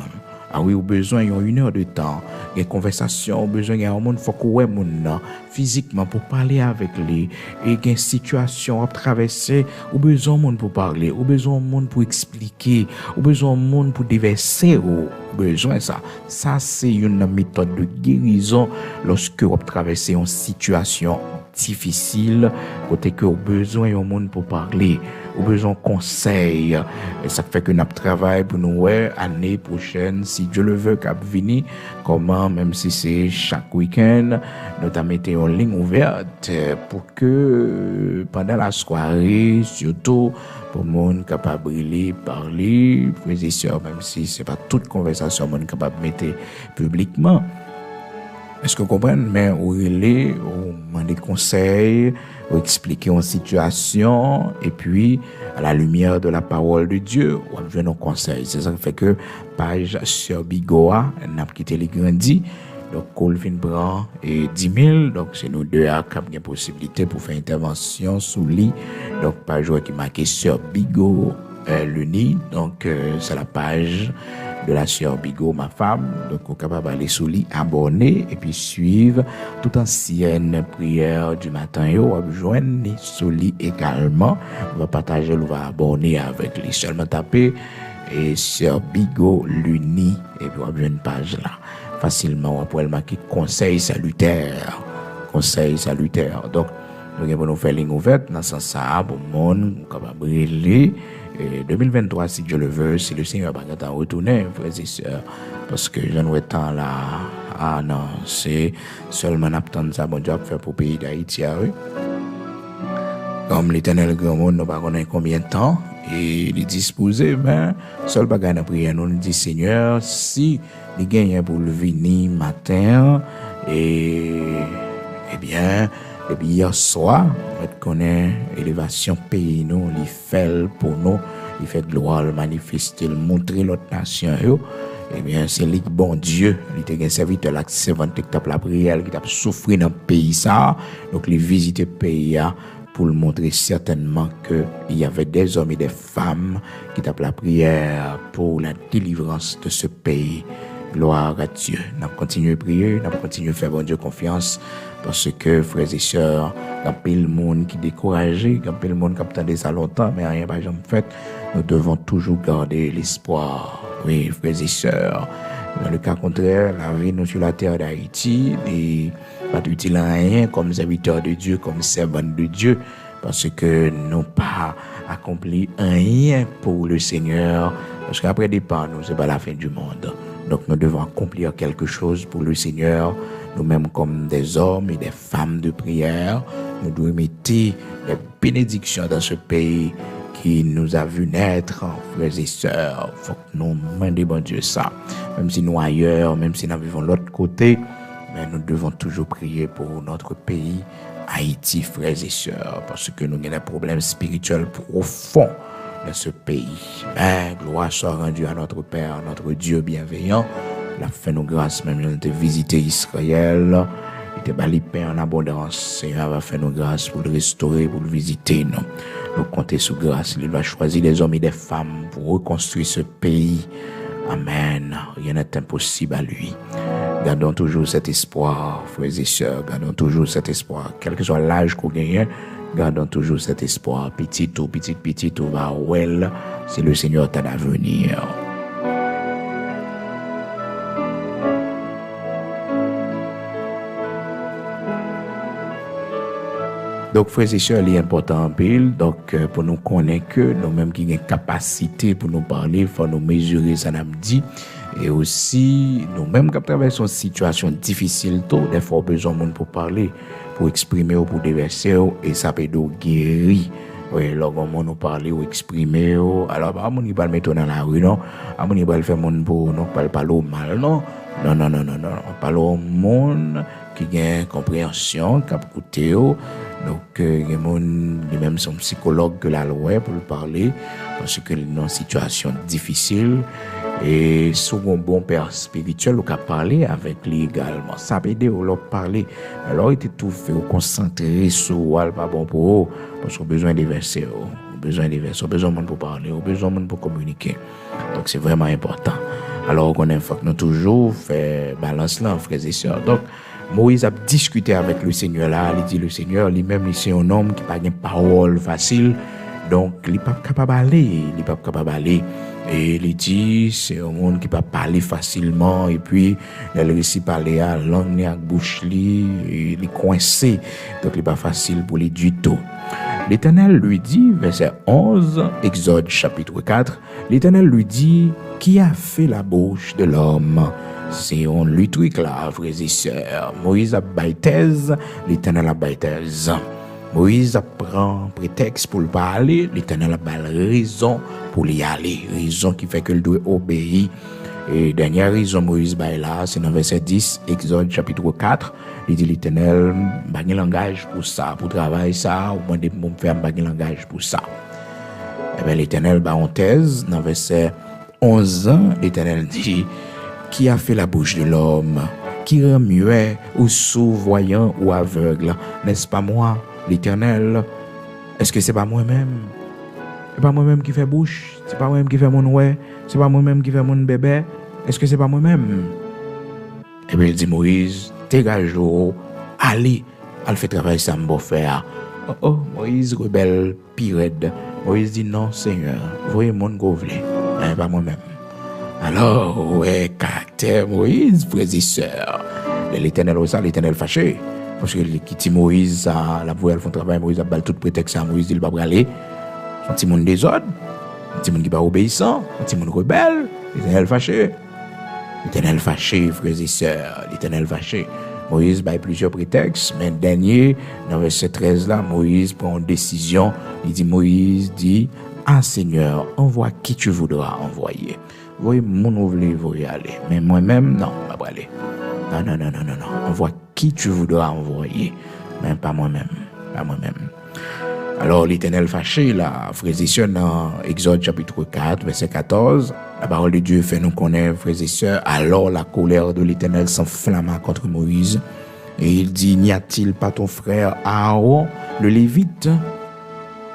Ah oui, au besoin y a 1 heure de temps, il y a une conversation, au besoin y a un monde faut qu'on ouais mon nom physiquement pour parler avec lui et il y a une situation à traverser, au besoin monde pour parler, au besoin monde pour expliquer, au besoin monde pour déverser au besoin ça c'est une méthode de guérison lorsque vous traversez une situation difficile, côté que au besoin au monde pour parler, au besoin conseil. Et ça fait que nous travaillons pour nous, ouais, année prochaine, si Dieu le veut, cap venir, comment, même si c'est chaque week-end, nous t'avons mis en ligne ouverte pour que pendant la soirée, surtout, pour le monde capable de parler, frères et sœurs, même si c'est pas toute conversation, le monde capable de mettre publiquement. Est-ce que vous comprenez? Mais où il est, on demande des conseils, on expliquer une situation, et puis, à la lumière de la parole de Dieu, on a besoin de conseils. C'est ça qui fait que, page sur Bigoa, on a quitté les grandis, donc, Colvin prend 10 000, donc c'est nous deux à qui avons une possibilité pour faire intervention sous lit. Donc, page qui est marquée sur Bigo Luni, donc c'est la page de la sœur Bigo, ma femme. Donc, on est capable d'aller sous lit, abonner et puis suivre toute ancienne prière du matin. On va joindre sous lit également. On va partager, on va abonner avec les seulement taper et sœur Bigo Luni et puis on va joindre une page là. Facilement, on pourrait marquer conseil salutaire. Conseil salutaire. Donc, nous avons fait ligne ouverte dans ce sens-là, pour le monde, capable de briller. 2023, si Dieu le veut, si le Seigneur va pas retourner, frères et sœurs, parce que je n'ai temps là, ah non, c'est seulement attendre ça, bon Dieu a fait pour le pays d'Haïti, oui. Comme l'Éternel grand monde, nous ne savons pas combien de temps, et il est disposé, mais seul bagage de prière, nous dit Seigneur, si il gagne pour le venir matin, et bien, depuis hier soir, on connaît l'élévation pays, nous, il fait pour nous, il fait gloire, le manifester, le montrer l'autre nation, eh bien, c'est le bon Dieu, il était un serviteur là, qui s'est vanté, qui tape la prière, qui tape souffrir dans le pays, ça, donc il visite le pays, pour le montrer certainement qu'il y avait des hommes et des femmes qui tapent la prière pour la délivrance de ce pays. Gloire à Dieu. Nous allons continuer à prier, nous allons continuer à faire bon Dieu confiance parce que, frères et sœurs, il y a plein de monde qui est découragé, il y a plein de monde qui attendait ça longtemps, mais rien n'a jamais fait. Nous devons toujours garder l'espoir. Oui, frères et sœurs. Dans le cas contraire, la vie nous sur la terre d'Haïti n'est pas utile à rien comme serviteur de Dieu, comme servant de Dieu, parce que nous pas accompli rien pour le Seigneur, parce qu'après départ, nous, c'est pas la fin du monde. Donc, nous devons accomplir quelque chose pour le Seigneur, nous-mêmes comme des hommes et des femmes de prière. Nous devons mettre les bénédictions dans ce pays qui nous a vu naître, frères et sœurs. Il faut que nous demandions bon Dieu ça. Même si nous ailleurs, même si nous vivons de l'autre côté, mais nous devons toujours prier pour notre pays, Haïti, frères et sœurs, parce que nous avons des problèmes spirituels profonds dans ce pays. Mais gloire soit rendue à notre Père, notre Dieu bienveillant. Il a fait nos grâces, même de visiter Israël. Il était bali pain en abondance. Seigneur va faire nos grâces pour le restaurer, pour le visiter. Nous comptons sous grâce. Il va choisir des hommes et des femmes pour reconstruire ce pays. Amen. Rien n'est impossible à lui. Gardons toujours cet espoir, frères et sœurs. Gardons toujours cet espoir. Quel que soit l'âge qu'on gagne, gardons toujours cet espoir. Petit ou va well. C'est le Seigneur t'en à venir. Donc, frères et sœurs, il est important en pile. Donc, pour nous connaître que nous-mêmes qui avons capacité pour nous parler, il faut nous mesurer ça, nous dit. Et aussi, nous-mêmes qui traversons une situation difficile, des fois, besoin de monde pour parler, pour exprimer ou pour déverser, et ça peut nous guérir. Oui, lorsqu'on nous parler ou exprimer, alors, on ne va pas le mettre dans la rue, non. On ne va pas le faire pour non, pas parler au mal, non. Non. On parle au monde qui a une compréhension, qui a écouté. Donc, il y a même son psychologue que la loi pour le parler, parce que dans une situation difficile, et sur un bon père spirituel, on peut parler avec lui également. Ça peut aider à parler. Alors, il était tout fait, concentrer sur le pas bon pour eux, parce qu'on a besoin de verser, on a besoin de monde pour parler, on a besoin de monde pour communiquer. Donc, c'est vraiment important. Alors, il faut que nous toujours faire balance là, frères et sœurs. Donc, Moïse a discuté avec le Seigneur là, il dit le Seigneur lui-même, c'est un homme qui n'a pas de parole facile, Donc, il n'est pas capable d'aller. Et il dit, c'est un monde qui peut parler facilement. Et puis, il réussit à parler à langue, à bouche, il est coincé. Donc, il n'est pas facile pour lui du tout. L'Éternel lui dit, verset 11, Exode chapitre 4, l'Éternel lui dit, qui a fait la bouche de l'homme? C'est un lui truc là, frères et sœurs. Moïse a baïtez, l'Éternel a baïtez. Moïse prend prétexte pour le parler, l'Éternel a raison pour y aller. Raison qui fait que le doit obéir. Et dernière raison, Moïse baille là, c'est dans verset 10, Exode chapitre 4. Il dit l'Éternel, bagay langage pour ça, pour travailler ça, ou moi, pour faire bagay langage pour ça. Eh bien, l'Éternel, en thèse, dans verset 11, l'Éternel dit, qui a fait la bouche de l'homme, qui rend muet, ou sourd, voyant, ou aveugle, n'est-ce pas moi, l'Éternel? Est-ce que c'est pas moi-même? C'est pas moi-même qui fait bouche? C'est pas moi-même qui fait mon ouais? C'est pas moi-même qui fait mon bébé? Est-ce que c'est pas moi-même? Eh bien, il dit Moïse, dégage, allez, elle fait travail ça, m'en faire. Oh, Moïse rebelle, pirate. Moïse dit non, Seigneur, voyez mon gouverneur, mais pas moi-même. Alors, ouais, caractère Moïse, frères et sœurs. L'Éternel, l'Éternel fâché. Parce que qui dit Moïse, la voix, elle fait travail, Moïse a balle tout prétexte à Moïse, il va pas aller. Un petit monde désordre, un petit monde qui pas obéissant, un petit monde rebelle, l'Éternel fâché. L'Éternel fâché, frères et sœurs, l'Éternel fâché. Moïse a plusieurs prétextes, mais dernier, dans verset 13 là, Moïse prend une décision. Il dit, Moïse dit, ah Seigneur, envoie qui tu voudras envoyer. Voyez mon ouvrier, vous y aller. Mais moi-même, non, je ne vais pas aller. Non. Envoie qui tu voudras envoyer, mais pas moi-même. Pas moi-même. Alors, l'Éternel fâché, là, frères et sœurs, dans Exode chapitre 4, verset 14, la parole de Dieu fait nous connaître, frères et sœurs, alors la colère de l'Éternel s'enflamma contre Moïse. Et il dit, n'y a-t-il pas ton frère Aaron, le Lévite?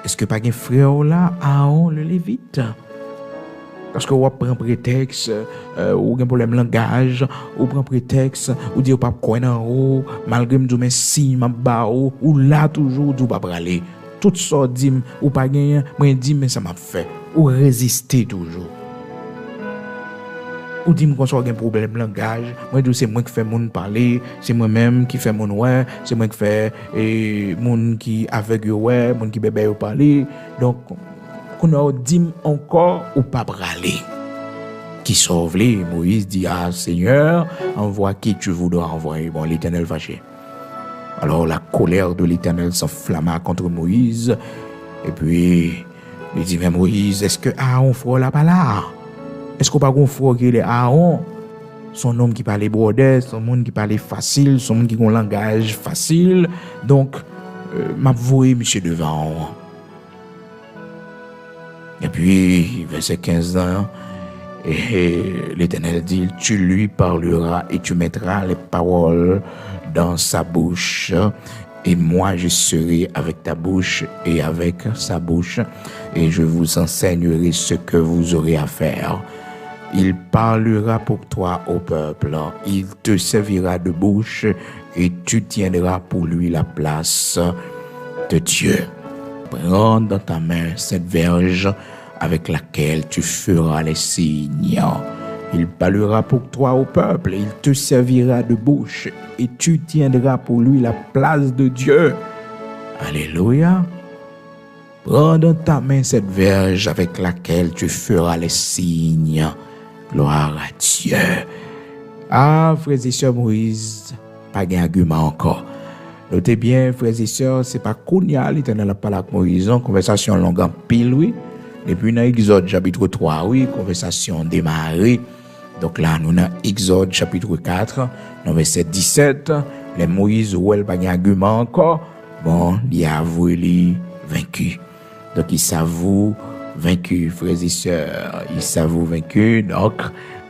Est-ce que pas un frère là, Aaron, le Lévite? Parce que vous prenez prétexte, ou un problème de langage, ou prend prétexte, ou dit pas quoi en haut, malgré me dire mais si m'a ba ou là toujours du pas aller. Tout ça dit ou pas gagner, moi dit mais ça m'a fait, ou résister toujours. Ou dit qu'on soit un problème de langage, moi dis c'est moi qui fait mon parler, c'est moi même qui fait mon ouais, c'est moi qui fait mon qui aveugle ouais, mon qui bébé parler. Donc qu'on a dit encore ou pas braler. Qui sauve les, Moïse dit, ah Seigneur, envoie qui tu voudras envoyer. Bon, l'Éternel fâché. Alors la colère de l'Éternel s'enflamma contre Moïse. Et puis, il dit, mais Moïse, est-ce que Aaron frère là-bas là? Est-ce qu'on pas qu'on frère qui est Aaron? Son homme qui parle brodé, son monde qui parle facile, son monde qui a un langage facile. Donc, m'a voué monsieur devant. Et puis, verset 15 ans, et l'Éternel dit, tu lui parleras et tu mettras les paroles dans sa bouche. Et moi, je serai avec ta bouche et avec sa bouche. Et je vous enseignerai ce que vous aurez à faire. Il parlera pour toi au peuple. Il te servira de bouche et tu tiendras pour lui la place de Dieu. Prends dans ta main cette verge avec laquelle tu feras les signes. Il parlera pour toi au peuple, il te servira de bouche et tu tiendras pour lui la place de Dieu. Alléluia. Prends dans ta main cette verge avec laquelle tu feras les signes. Gloire à Dieu. Ah, frères et sœurs, Moïse, pas d'argument encore. Notez bien, frères et sœurs, c'est pas Kounia, l'Éternel a parlé avec Moïse, conversation longue en pile, oui. Et puis dans Exode chapitre 3, oui, conversation démarrée. Donc là, nous avons Exode chapitre 4, dans verset 17, les Moïse, où elle pas d'argument encore, bon, il a avoué les vaincu. Donc il s'avoue vaincu, frères et sœurs, il s'avoue vaincu, donc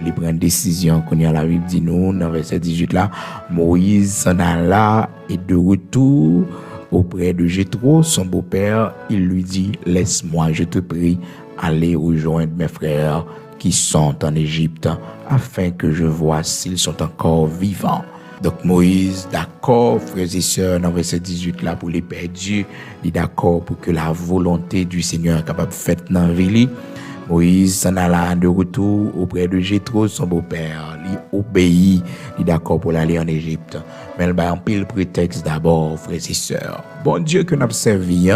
il prend une décision qu'on y a la Bible dit nous dans verset 18 là, Moïse s'en alla et de retour auprès de Jéthro, son beau-père, il lui dit, laisse-moi, je te prie, aller rejoindre mes frères qui sont en Égypte, afin que je vois s'ils sont encore vivants. Donc Moïse, d'accord, frères et sœurs, dans verset 18 là, pour les perdus, il est d'accord pour que la volonté du Seigneur capable faite dans la vie. Moïse s'en alla de retour auprès de Jéthro, son beau-père. Il obéit, il est d'accord pour aller en Égypte. Mais il va en pile prétexte d'abord, frères et sœurs. Bon Dieu que nous avons servi,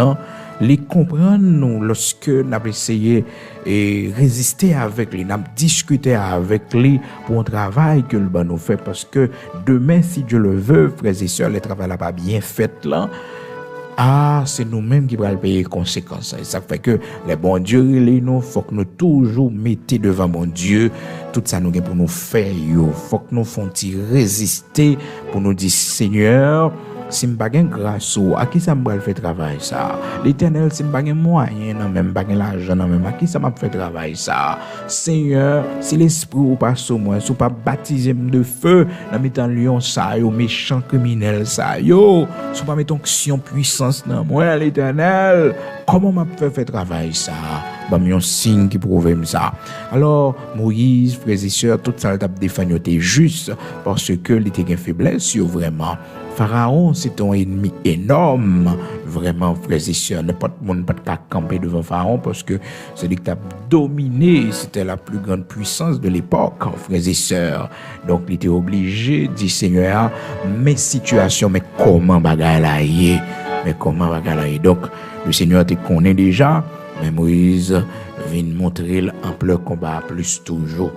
les comprendre nous lorsque nous avons essayé et résister avec lui, nous avons discuté avec lui pour un travail que le nous fait, parce que demain, si Dieu le veut, frères et sœurs, le travail n'a pas bien fait là. C'est nous-mêmes qui allons payer les conséquences. Et ça fait que les bons dieux, il faut que nous toujours mettions devant mon Dieu tout ça nous pour nous faire. Il faut que nous fassions résister pour nous dire, Seigneur, si je n'ai pas de grâce, à qui ça me fait travail ça? L'Éternel, si je n'ai pas de moyens, même pas de l'argent, même à qui ça m'a fait travail ça? Seigneur, si l'esprit ou pas sur moi, si pas baptisé de feu, dans mettant lion ça, yo méchant criminel ça, yo, si pas mettre onction puissance dans moi, l'Éternel, comment m'a fait travail ça? Bah, un signe qui prouve ça. Alors, Moïse, frères et sœurs, tout ça, t'a défendu juste parce que il était une faiblesse, vraiment. Pharaon, c'est un ennemi énorme. Vraiment, frères et sœurs, n'importe monde pas de camper devant Pharaon parce que c'est lui qui a dominé. C'était la plus grande puissance de l'époque, frères et sœurs. Donc, il était obligé, dit Seigneur, mes situations, mais comment bagaille là y est? Mais comment bagaille là y est? Donc, le Seigneur te connaît déjà, mais Moïse vient montrer l'ampleur combat plus toujours.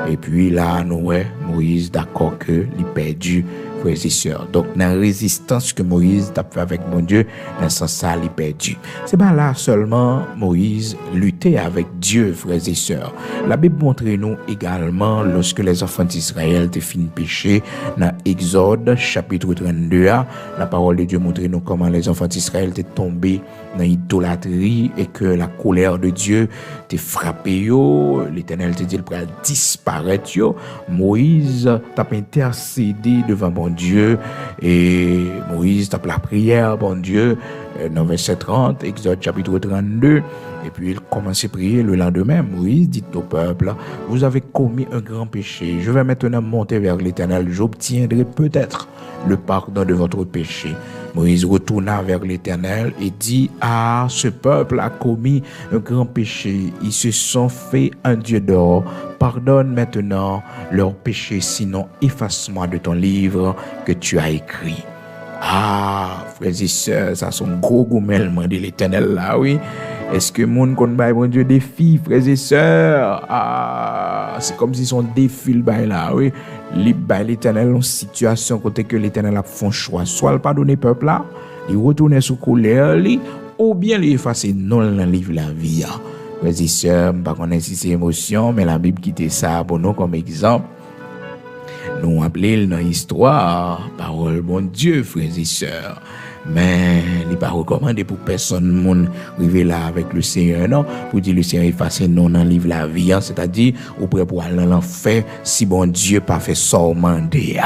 Et puis là, nous, Moïse, d'accord que il perdu, frères et sœurs. Donc, dans la résistance que Moïse a fait avec mon Dieu, dans ce sens, il perdu. C'est pas là seulement Moïse luttait avec Dieu, frères et sœurs. La Bible montre nous également, lorsque les enfants d'Israël étaient finis de pécher, dans Exode, chapitre 32, la parole de Dieu montre nous comment les enfants d'Israël étaient tombés dans l'idolâtrie et que la colère de Dieu était frappée. L'Éternel te dit qu'il pourrait disparaître. Moïse t'a intercédé devant mon Dieu et Moïse tape la prière, bon Dieu, dans verset 30, Exode chapitre 32, et puis il commence à prier le lendemain. Moïse dit au peuple, vous avez commis un grand péché, je vais maintenant monter vers l'Éternel, j'obtiendrai peut-être le pardon de votre péché. Moïse retourna vers l'Éternel et dit, ce peuple a commis un grand péché, ils se sont fait un Dieu d'or, pardonne maintenant leur péché, sinon efface-moi de ton livre que tu as écrit. Frères et sœurs, ça sont gros gourmellement de l'Éternel là, oui. Est-ce que mon compte bail mon Dieu défi, frères et sœurs? C'est comme si son défi le bail là, oui. L'Éternel en situation côté que l'Éternel a fait un choix, soit le pardonner peuple là, il retourne sous colère ou bien l'effacer non dans le livre la vie. Frères et sœurs, pas connaître si c'est émotion, mais la Bible quitte ça pour nous comme exemple. Nous appelons dans l'histoire parole bon Dieu, frères et sœurs. Mais il n'est pas recommandé pour personne monde arriver là avec le Seigneur, non, pour dire le Seigneur effacer non dans le livre la vie, c'est-à-dire ou prêt pour aller dans l'enfer si bon Dieu pas fait sormander.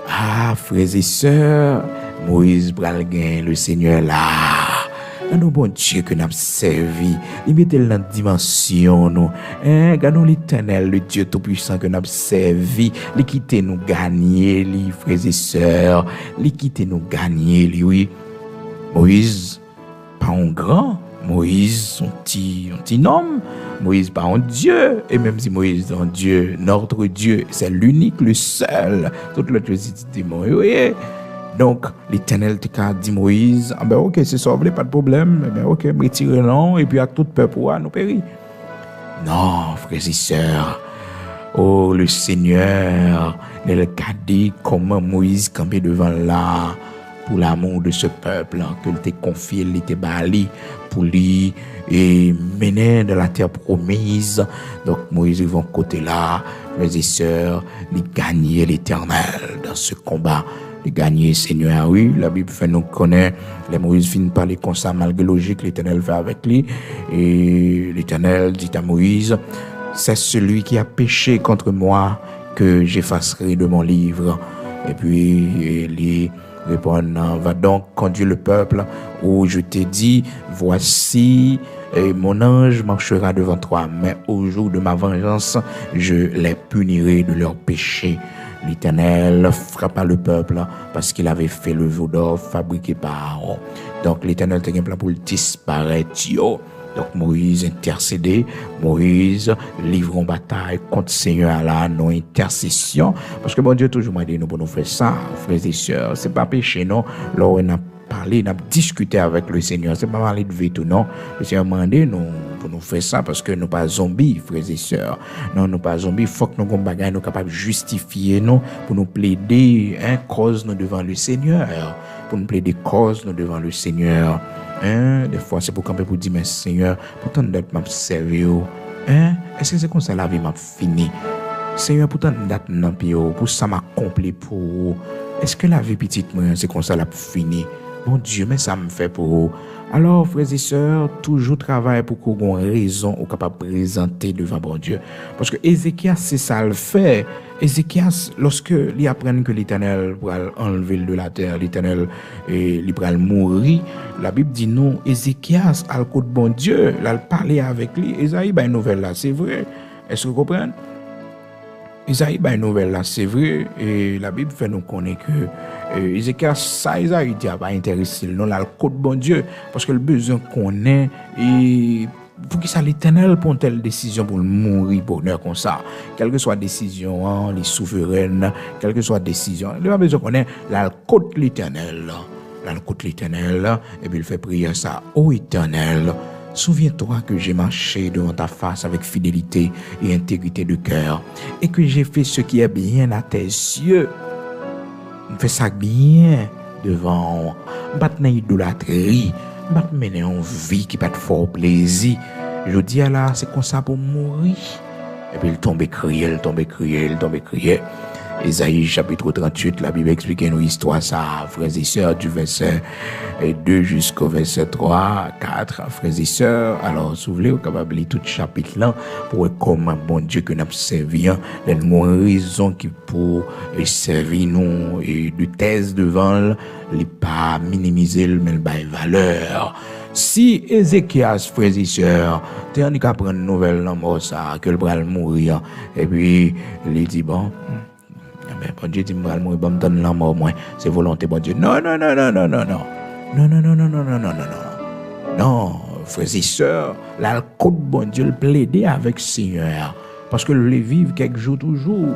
Frères et sœurs, Moïse pral gain le Seigneur là. Nous bon Dieu que nous avons servi, il mettait dans la dimension nous. Regardons l'Éternel, le Dieu tout-puissant que nous avons servi, il quitte nous gagner, les frères et sœurs, il quitte nous gagner, oui. Moïse, pas un grand, Moïse, un petit homme, Moïse, pas un Dieu, et même si Moïse est un Dieu, notre Dieu, c'est l'unique, le seul, toute l'autre c'était Moïse. Donc, l'Éternel te dit Moïse, ok, c'est sauvé, pas de problème, ok, retirez-nous, et puis à tout peuple, nous périr. Non, frères et sœurs, le Seigneur, il a dit comment Moïse campait devant là, pour l'amour de ce peuple, que il t'a confié, il t'a bali, pour lui, et mener de la terre promise. Donc, Moïse, ils vont côté là, frères et sœurs, il gagner l'Éternel dans ce combat. De gagner Seigneur, oui, la Bible fait nous connaître, les Moïse finit parler comme ça, malgré logique, l'Éternel fait avec lui, et l'Éternel dit à Moïse, c'est celui qui a péché contre moi que j'effacerai de mon livre. Et puis, il répond, va donc conduire le peuple où je t'ai dit, voici, mon ange marchera devant toi, mais au jour de ma vengeance, je les punirai de leurs péchés. l'Éternel frappa le peuple parce qu'il avait fait le veau d'or fabriqué par Aaron. Donc l'Éternel a un plan pour disparaître. Donc Moïse intercédé, Moïse livre en bataille contre Seigneur à la non intercession. Parce que bon Dieu toujours m'a dit nous pour nous faire ça, frères et sœurs. C'est pas péché non. Là on a parlé, on a discuté avec le Seigneur. C'est pas parler de veto non. Le Seigneur m'a demandé nous pour nous faire ça parce que nous pas zombies, frères et sœurs. Non, nous pas zombies. Faut que nous gon bagay nous capable justifier non pour nous plaider cause nous devant le Seigneur. Pour nous plaider cause nous devant le Seigneur. Des fois c'est pour camper pour dire mais Seigneur pourtant date m'a servi est-ce que c'est comme ça la vie m'a fini Seigneur pourtant date nan pio pour ça m'a accompli pour est-ce que la vie petite moi c'est comme ça la fini mon Dieu mais ça me fait pour alors frères et sœurs toujours travailler pour qu'on ait raison ou capable présenter devant bon Dieu parce que Ézéchias c'est ça le fait. Ézéchias, lorsque il apprend que l'Éternel va enlever de la terre, l'Éternel il va mourir, la Bible dit non, Ézéchias a le coup de bon Dieu, il a parlé avec lui. Isaïe, une nouvelle là, c'est vrai. Est-ce que vous comprenez? Isaïe, une nouvelle là, c'est vrai. Et la Bible fait nous connaître que Ézéchias, ça, Isaïe dit, pas intéressé. Non, là, le coup de bon Dieu, parce que le besoin qu'on ait, et pour que ça l'Éternel prenne telle décision pour mourir bonheur comme ça, quelle que soit décision les souveraines, quelle que soit décision, il a besoin qu'on ait la côte l'Éternel, et puis il fait prier ça, ô Éternel, souviens-toi que j'ai marché devant ta face avec fidélité et intégrité de cœur, et que j'ai fait ce qui est bien à tes yeux. Fais ça bien devant, pas de idolâtrie. Pas mener une vie qui pas de fort plaisir. Je dis à là, c'est comme ça pour mourir. Et puis il tombe crier. Ésaïe chapitre 38, la Bible explique une histoire ça, frères et sœurs, du verset 2 jusqu'au verset 3, 4, frères et sœurs. Alors, si vous voulez, vous êtes capable de lire tout chapitre là pour voir comment bon Dieu que nous avons servi, les raisons qui pour servir nous et de thèse devant, les pas minimiser mais le bail valeur. Si Ézéchias, frères et sœurs, tu as prendre une nouvelle mort ça, que le bras mourir, et puis il dit bon. Mais bon Dieu dit moi bon me donne la mort moi c'est volonté bon Dieu non frères et sœurs la côte bon Dieu le plaider avec Seigneur parce que le vivre quelques jours toujours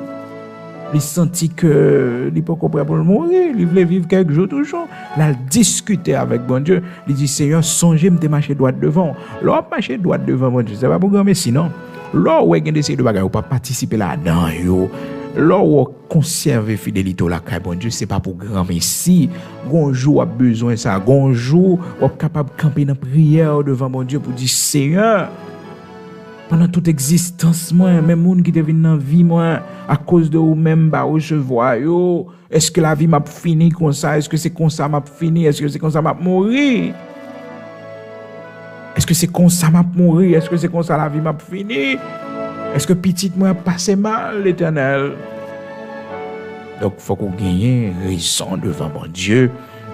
il sentit que il pas prêt pour mourir il voulait vivre quelques jours toujours là discuter avec bon Dieu il dit Seigneur songez me marcher droit devant l'on marcher droit devant bon Dieu c'est pas pour mais sinon là où est essayer de bagarre ou pas participer là-dedans yo là où conserver fidélité la caille bon Dieu c'est pas pour grand messie gonjour a besoin ça gonjour ou capable camper dans prière devant mon Dieu pour dire Seigneur pendant toute existence moi même monde qui devine dans vie moi à cause de ou même ba recevoir yo est-ce que la vie m'a fini comme ça est-ce que c'est comme ça m'a fini est-ce que c'est comme ça m'a mourir est-ce que c'est comme ça m'a mourir est-ce que c'est comme ça la vie m'a fini est-ce que petite moi passé mal l'Éternel donc faut qu'on gagne raison devant mon Dieu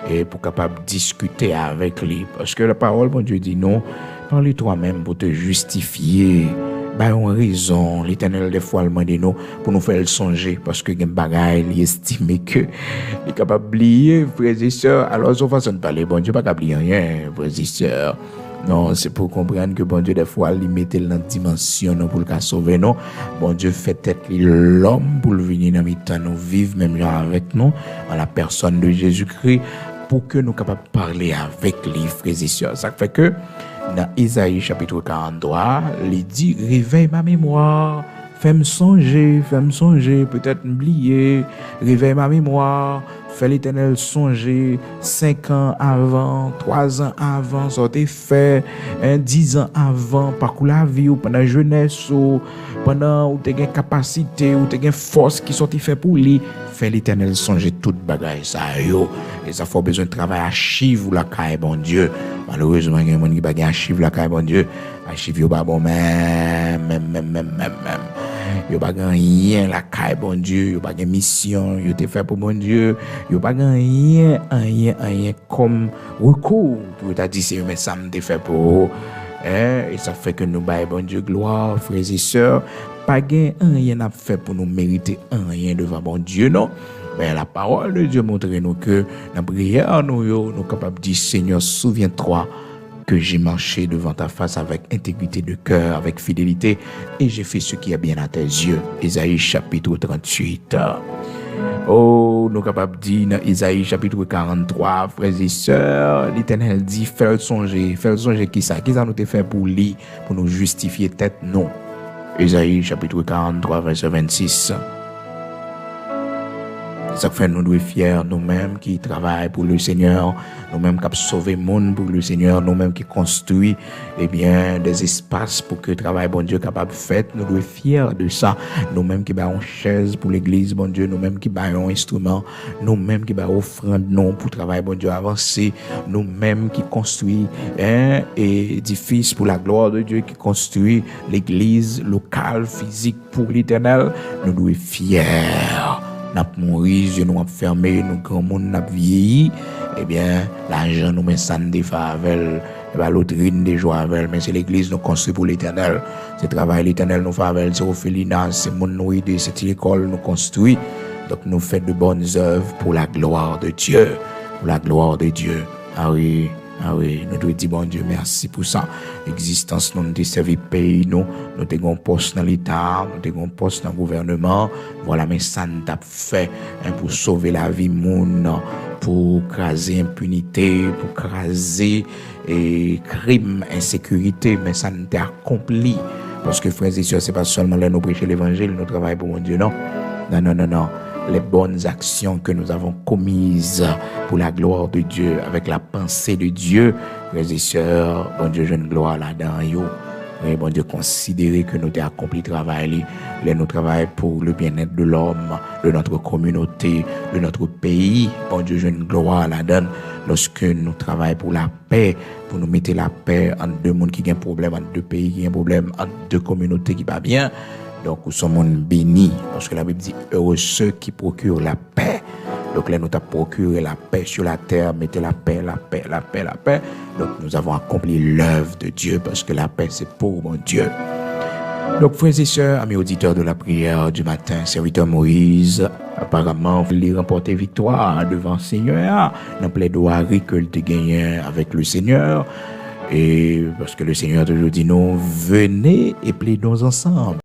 et pour capable discuter avec lui parce que la parole mon Dieu dit non parle toi-même pour te justifier bah on raison l'Éternel des fois le demande nous pour nous faire le songer parce que gen bagaille il estime que il est capable oublier frères et sœurs alors son façon de parler bon Dieu pas capable oublier rien frères et sœurs. Non, c'est pour comprendre que bon Dieu, des fois, il mettait dans la dimension pour le sauver, non. Bon Dieu fait tête l'homme pour venir dans le temps, nous vivre même genre avec nous, en la personne de Jésus-Christ, pour que nous capables de parler avec les frères et sœurs. Ça fait que, dans Isaïe chapitre 43, il dit, réveille ma mémoire, fais-me songer, peut-être m'oublier, réveille ma mémoire, fais l'Éternel songer 5 ans avant, 3 ans avant, ça t'est fait, 10 ans avant, parcours la vie ou pendant la jeunesse ou pendant où tu as une capacité ou tu as une force qui sont fait pour lui, fais l'Éternel songer toute bagaille ça yo. Et ça faut besoin de travail archive ou la caille bon Dieu. Malheureusement, il y a des gens qui pas archive la caille bon Dieu. Archive yo pas bon même. Yo pas rien la caille bon Dieu, yo pas de mission, yo te fait pour bon Dieu, yo pas rien comme recours pour t'a dit c'est mais ça me te fait pour Et ça fait que nous baillons bon Dieu gloire, frères et sœurs. Pas gain rien à faire pour nous mériter rien devant bon Dieu, non. Mais la parole de Dieu montre nous que dans la prière, nous sommes capables de dire, Seigneur, souviens-toi que j'ai marché devant ta face avec intégrité de cœur, avec fidélité, et j'ai fait ce qui est bien à tes yeux. Isaïe chapitre 38. Oh, nous sommes capables de dire dans Isaïe chapitre 43, frères et sœurs, l'Éternel dit, fais-le songer qui ça nous te fait pour lui, pour nous justifier tête, non. Isaïe chapitre 43, verset 26. Ça fait nous devons fiers nous-mêmes qui travaillons pour le Seigneur, nous-mêmes qui sauvons le monde pour le Seigneur, nous-mêmes qui construisons des espaces pour que le travail bon Dieu capable de faire. Nous devons fiers de ça. Nous-mêmes qui baillons chaise pour l'église bon Dieu, nous-mêmes qui baillons instruments, nous-mêmes qui baillons offrande non pour travail bon Dieu avancer, nous-mêmes qui construisons un édifice pour la gloire de Dieu, qui construit l'église locale, physique pour l'Éternel. Nous devons fiers. Nous avons mouru, nous avons fermé, nous grand monde n'a vieilli, eh bien, l'argent nous met ça de faveur, l'autrine des joies avec, mais c'est l'église nous construit pour l'éternel. C'est le travail l'éternel nous fait avec, c'est Ophélinas, c'est mon nous aider, c'est l'école nous construit. Donc nous faisons de bonnes œuvres pour la gloire de Dieu. Pour la gloire de Dieu. Ah oui, nous devons dire bon Dieu, merci pour ça. Existence, nous avons servi pays, nous avons un poste dans l'État, nous avons un poste dans le gouvernement. Voilà, mais ça nous a fait pour sauver la vie monde, pour craser impunité, pour craser crime, insécurité, mais ça nous a accompli. Parce que frères et sœurs, c'est pas seulement là nous prêcher l'évangile, nous travaillons pour mon Dieu, non. Non. Les bonnes actions que nous avons commises pour la gloire de Dieu, avec la pensée de Dieu, frères et sœurs, bon Dieu, jeune gloire là-dedans, yo. Et bon Dieu, considérer que nous avons accompli le travail, nous travaillons pour le bien-être de l'homme, de notre communauté, de notre pays. Bon Dieu, jeune gloire là-dedans, lorsque nous travaillons pour la paix, pour nous mettre la paix entre deux mondes qui ont un problème, entre deux pays qui ont un problème, entre deux communautés qui ne vont pas bien. Donc, nous sommes bénis, parce que la Bible dit, heureux ceux qui procurent la paix. Donc, là, nous avons procuré la paix sur la terre, mettez la paix. Donc, nous avons accompli l'œuvre de Dieu, parce que la paix, c'est pour mon Dieu. Donc, frères et sœurs, amis auditeurs de la prière du matin, serviteur Moïse, apparemment, voulait remporter victoire devant le Seigneur, dans plaidoirie que tu gagné avec le Seigneur. Et parce que le Seigneur toujours dit, non, venez et plaidons ensemble.